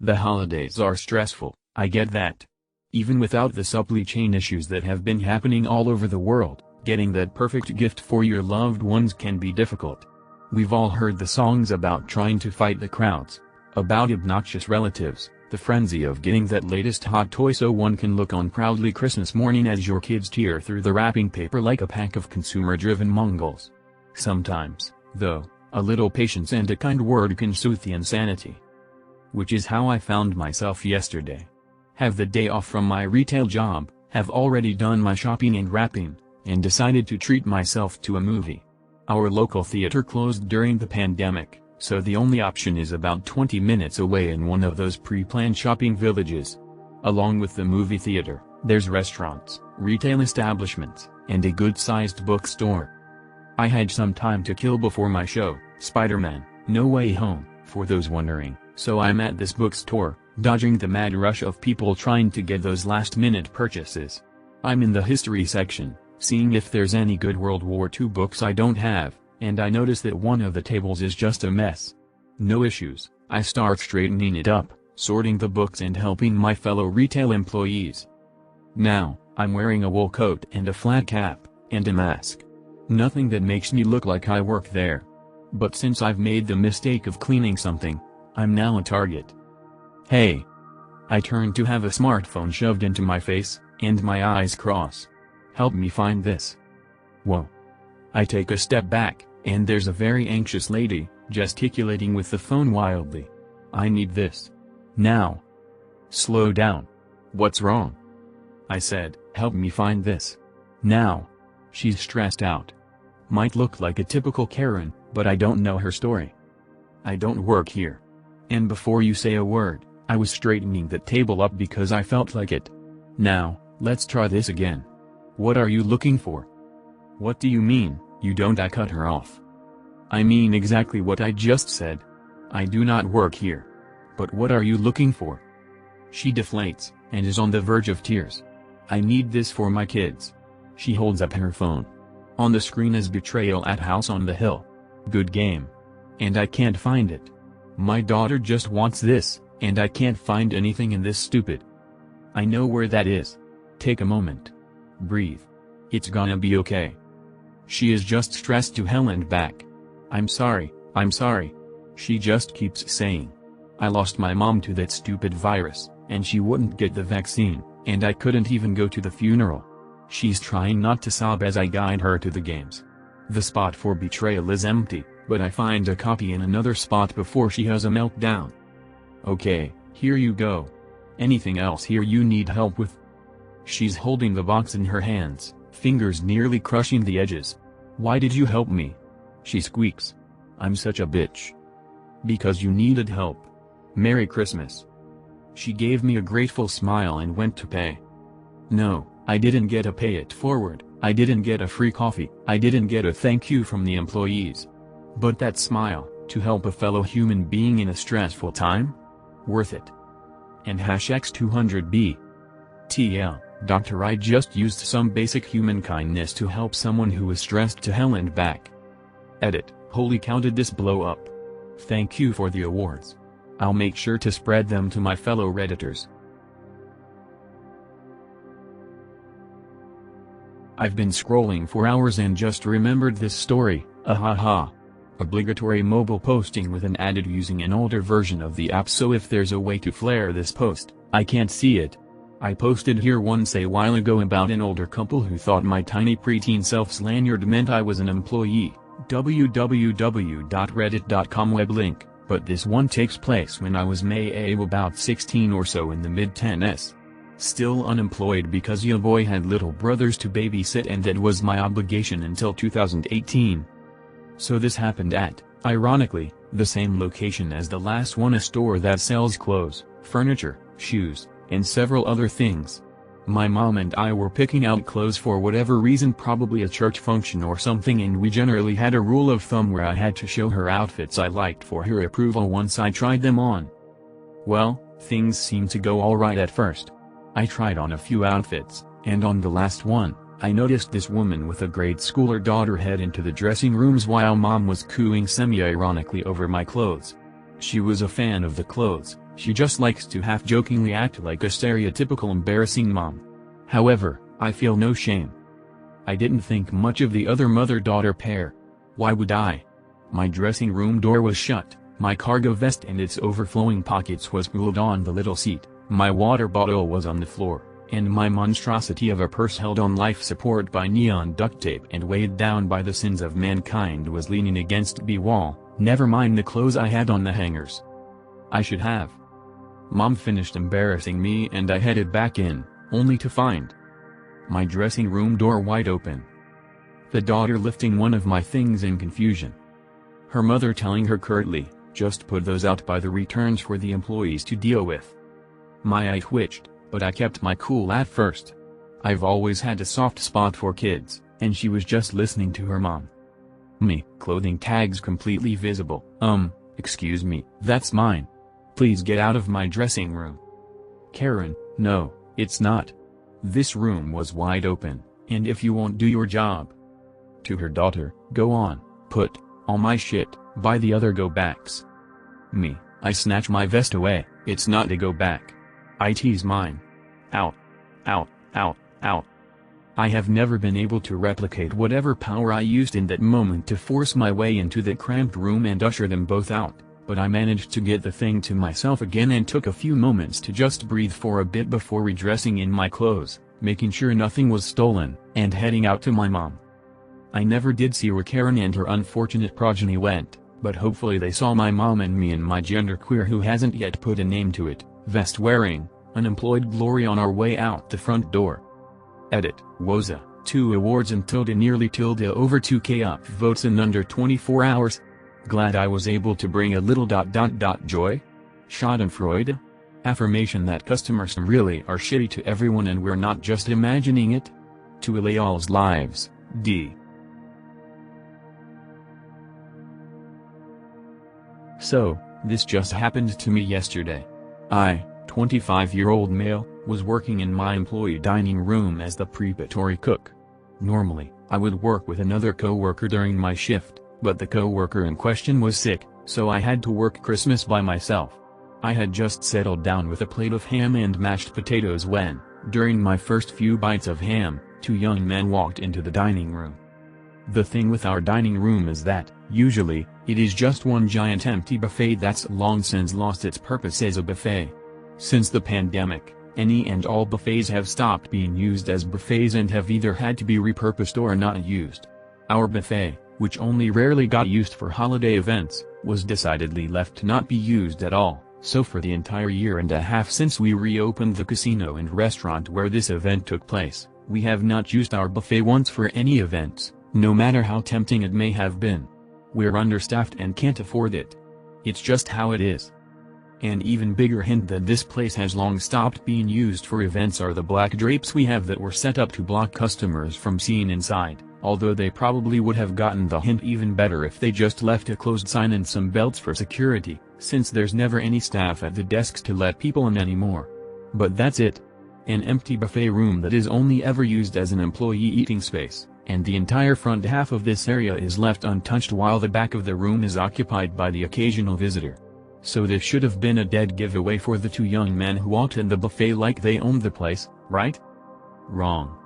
The holidays are stressful, I get that. Even without the supply chain issues that have been happening all over the world, getting that perfect gift for your loved ones can be difficult. We've all heard the songs about trying to fight the crowds, about obnoxious relatives, the frenzy of getting that latest hot toy so one can look on proudly Christmas morning as your kids tear through the wrapping paper like a pack of consumer-driven Mongols. Sometimes, though, a little patience and a kind word can soothe the insanity. Which is how I found myself yesterday. Have the day off from my retail job, have already done my shopping and wrapping, and decided to treat myself to a movie. Our local theater closed during the pandemic, so the only option is about 20 minutes away in one of those pre-planned shopping villages. Along with the movie theater, there's restaurants, retail establishments, and a good-sized bookstore. I had some time to kill before my show, Spider-Man: No Way Home, for those wondering, so I'm at this bookstore, dodging the mad rush of people trying to get those last-minute purchases. I'm in the history section, seeing if there's any good World War II books I don't have, and I notice that one of the tables is just a mess. No issues, I start straightening it up, sorting the books and helping my fellow retail employees. Now, I'm wearing a wool coat and a flat cap, and a mask. Nothing that makes me look like I work there. But since I've made the mistake of cleaning something, I'm now a target. Hey! I turn to have a smartphone shoved into my face, and my eyes cross. Help me find this. Whoa. I take a step back, and there's a very anxious lady, gesticulating with the phone wildly. I need this. Now. Slow down. What's wrong? I said, help me find this. Now. She's stressed out. Might look like a typical Karen, but I don't know her story. I don't work here. And before you say a word, I was straightening that table up because I felt like it. Now, let's try this again. What are you looking for? What do you mean, you don't? I cut her off. I mean exactly what I just said. I do not work here. But what are you looking for? She deflates, and is on the verge of tears. I need this for my kids. She holds up her phone. On the screen is Betrayal at House on the Hill. Good game. And I can't find it. My daughter just wants this, and I can't find anything in this stupid. I know where that is. Take a moment. Breathe. It's gonna be okay. She is just stressed to hell and back. I'm sorry, she just keeps saying. I lost my mom to that stupid virus, and she wouldn't get the vaccine, and I couldn't even go to the funeral. She's trying not to sob as I guide her to the games. The spot for Betrayal is empty, but I find a copy in another spot before she has a meltdown. Okay, here you go. Anything else here you need help with? She's holding the box in her hands, fingers nearly crushing the edges. Why did you help me? She squeaks. I'm such a bitch. Because you needed help. Merry Christmas. She gave me a grateful smile and went to pay. No, I didn't get a pay it forward, I didn't get a free coffee, I didn't get a thank you from the employees. But that smile, to help a fellow human being in a stressful time? Worth it. And #X200B. TL, Doctor, I just used some basic human kindness to help someone who was stressed to hell and back. Edit, holy cow, did this blow up. Thank you for the awards. I'll make sure to spread them to my fellow Redditors. I've been scrolling for hours and just remembered this story, ahaha. Obligatory mobile posting with an added using an older version of the app, so if there's a way to flare this post, I can't see it. I posted here once a while ago about an older couple who thought my tiny preteen self's lanyard meant I was an employee, www.reddit.com web link, but this one takes place when I was about 16 or so in the mid-10s. Still unemployed because ya boy had little brothers to babysit, and that was my obligation until 2018. So this happened at, ironically, the same location as the last one, a store that sells clothes, furniture, shoes, and several other things. My mom and I were picking out clothes for whatever reason, probably a church function or something, and we generally had a rule of thumb where I had to show her outfits I liked for her approval once I tried them on. Well, things seemed to go alright at first. I tried on a few outfits, and on the last one, I noticed this woman with a grade schooler daughter head into the dressing rooms while mom was cooing semi-ironically over my clothes. She was a fan of the clothes, She just likes to half-jokingly act like a stereotypical embarrassing mom. However, I feel no shame. I didn't think much of the other mother-daughter pair. Why would I? My dressing room door was shut, my cargo vest and its overflowing pockets was glued on the little seat, my water bottle was on the floor, and my monstrosity of a purse held on life support by neon duct tape and weighed down by the sins of mankind was leaning against the wall, never mind the clothes I had on the hangers. I should have. Mom finished embarrassing me and I headed back in, only to find my dressing room door wide open. The daughter lifting one of my things in confusion. Her mother telling her curtly, "Just put those out by the returns for the employees to deal with." My eye twitched, but I kept my cool at first. I've always had a soft spot for kids, and she was just listening to her mom. Me, clothing tags completely visible. Excuse me, that's mine. Please get out of my dressing room. Karen, no, it's not. This room was wide open, and if you won't do your job. To her daughter, go on, put all my shit by the other go-backs. Me, I snatch my vest away, it's not a go-back. It's mine. Out. Out, out, out. I have never been able to replicate whatever power I used in that moment to force my way into that cramped room and usher them both out, but I managed to get the thing to myself again and took a few moments to just breathe for a bit before redressing in my clothes, making sure nothing was stolen, and heading out to my mom. I never did see where Karen and her unfortunate progeny went, but hopefully they saw my mom and me and my genderqueer who hasn't yet put a name to it, vest-wearing, unemployed glory on our way out the front door. Edit, Woza, 2 awards and nearly over 2K upvotes in under 24 hours. Glad I was able to bring a little joy? Schadenfreude? Affirmation that customers really are shitty to everyone and we're not just imagining it? To allay all's lives, D. So, this just happened to me yesterday. I, 25-year-old male, was working in my employee dining room as the preparatory cook. Normally, I would work with another coworker during my shift, but the coworker in question was sick, so I had to work Christmas by myself. I had just settled down with a plate of ham and mashed potatoes when, during my first few bites of ham, 2 young men walked into the dining room. The thing with our dining room is that, usually, it is just one giant empty buffet that's long since lost its purpose as a buffet. Since the pandemic, any and all buffets have stopped being used as buffets and have either had to be repurposed or not used. Our buffet, which only rarely got used for holiday events, was decidedly left to not be used at all, so for the entire year and a half since we reopened the casino and restaurant where this event took place, we have not used our buffet once for any events, no matter how tempting it may have been. We're understaffed and can't afford it. It's just how it is. An even bigger hint that this place has long stopped being used for events are the black drapes we have that were set up to block customers from seeing inside, although they probably would have gotten the hint even better if they just left a closed sign and some belts for security, since there's never any staff at the desks to let people in anymore. But that's it. An empty buffet room that is only ever used as an employee eating space, and the entire front half of this area is left untouched while the back of the room is occupied by the occasional visitor. So this should have been a dead giveaway for the 2 young men who walked in the buffet like they owned the place, right? Wrong.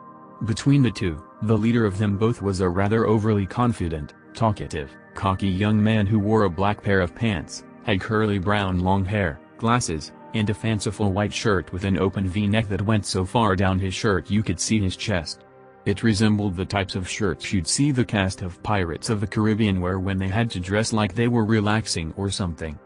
Between the 2, the leader of them both was a rather overly confident, talkative, cocky young man who wore a black pair of pants, had curly brown long hair, glasses, and a fanciful white shirt with an open V-neck that went so far down his shirt you could see his chest. It resembled the types of shirts you'd see the cast of Pirates of the Caribbean wear when they had to dress like they were relaxing or something.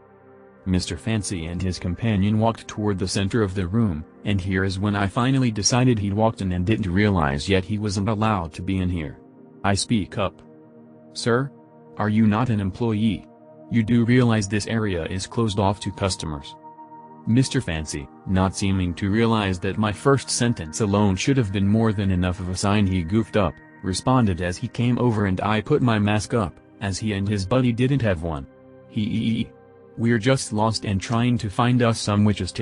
Mr. Fancy and his companion walked toward the center of the room, and here is when I finally decided he'd walked in and didn't realize yet he wasn't allowed to be in here. I speak up. Sir? Are you not an employee? You do realize this area is closed off to customers. Mr. Fancy, not seeming to realize that my first sentence alone should have been more than enough of a sign he goofed up, responded as he came over and I put my mask up, as he and his buddy didn't have one. We're just lost and trying to find us some witches,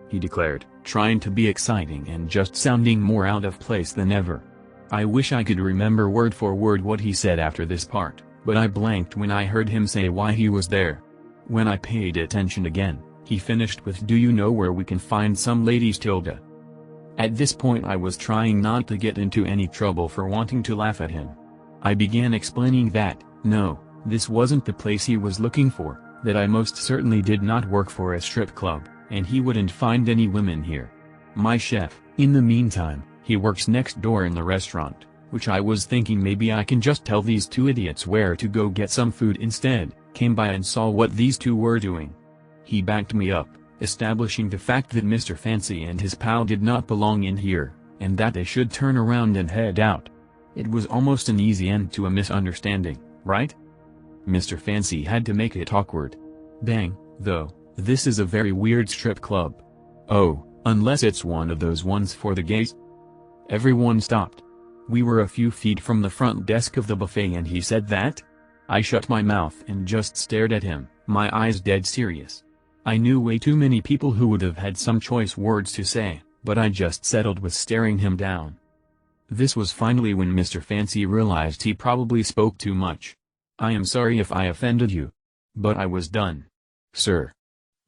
he declared, trying to be exciting and just sounding more out of place than ever. I wish I could remember word for word what he said after this part, but I blanked when I heard him say why he was there. When I paid attention again, He finished with, "Do you know where we can find some ladies, Tilda?" At this point I was trying not to get into any trouble for wanting to laugh at him. I began explaining that, no, this wasn't the place he was looking for, that I most certainly did not work for a strip club, and he wouldn't find any women here. My chef, in the meantime, he works next door in the restaurant, which I was thinking maybe I can just tell these two idiots where to go get some food instead, came by and saw what these two were doing. He backed me up, establishing the fact that Mr. Fancy and his pal did not belong in here, and that they should turn around and head out. It was almost an easy end to a misunderstanding, right? Mr. Fancy had to make it awkward. Dang, though, this is a very weird strip club. Oh, unless it's one of those ones for the gays? Everyone stopped. We were a few feet from the front desk of the buffet and he said that? I shut my mouth and just stared at him, my eyes dead serious. I knew way too many people who would have had some choice words to say, but I just settled with staring him down. This was finally when Mr. Fancy realized he probably spoke too much. "I am sorry if I offended you. But I was done. Sir.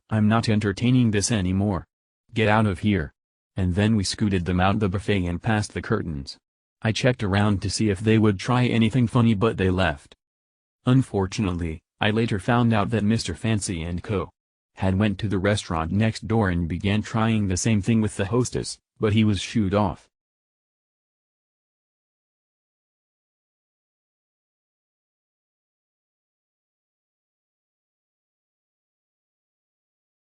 I'm not entertaining this anymore. Get out of here." And then we scooted them out the buffet and past the curtains. I checked around to see if they would try anything funny but they left. Unfortunately, I later found out that Mr. Fancy and co. had went to the restaurant next door and began trying the same thing with the hostess, but he was shooed off.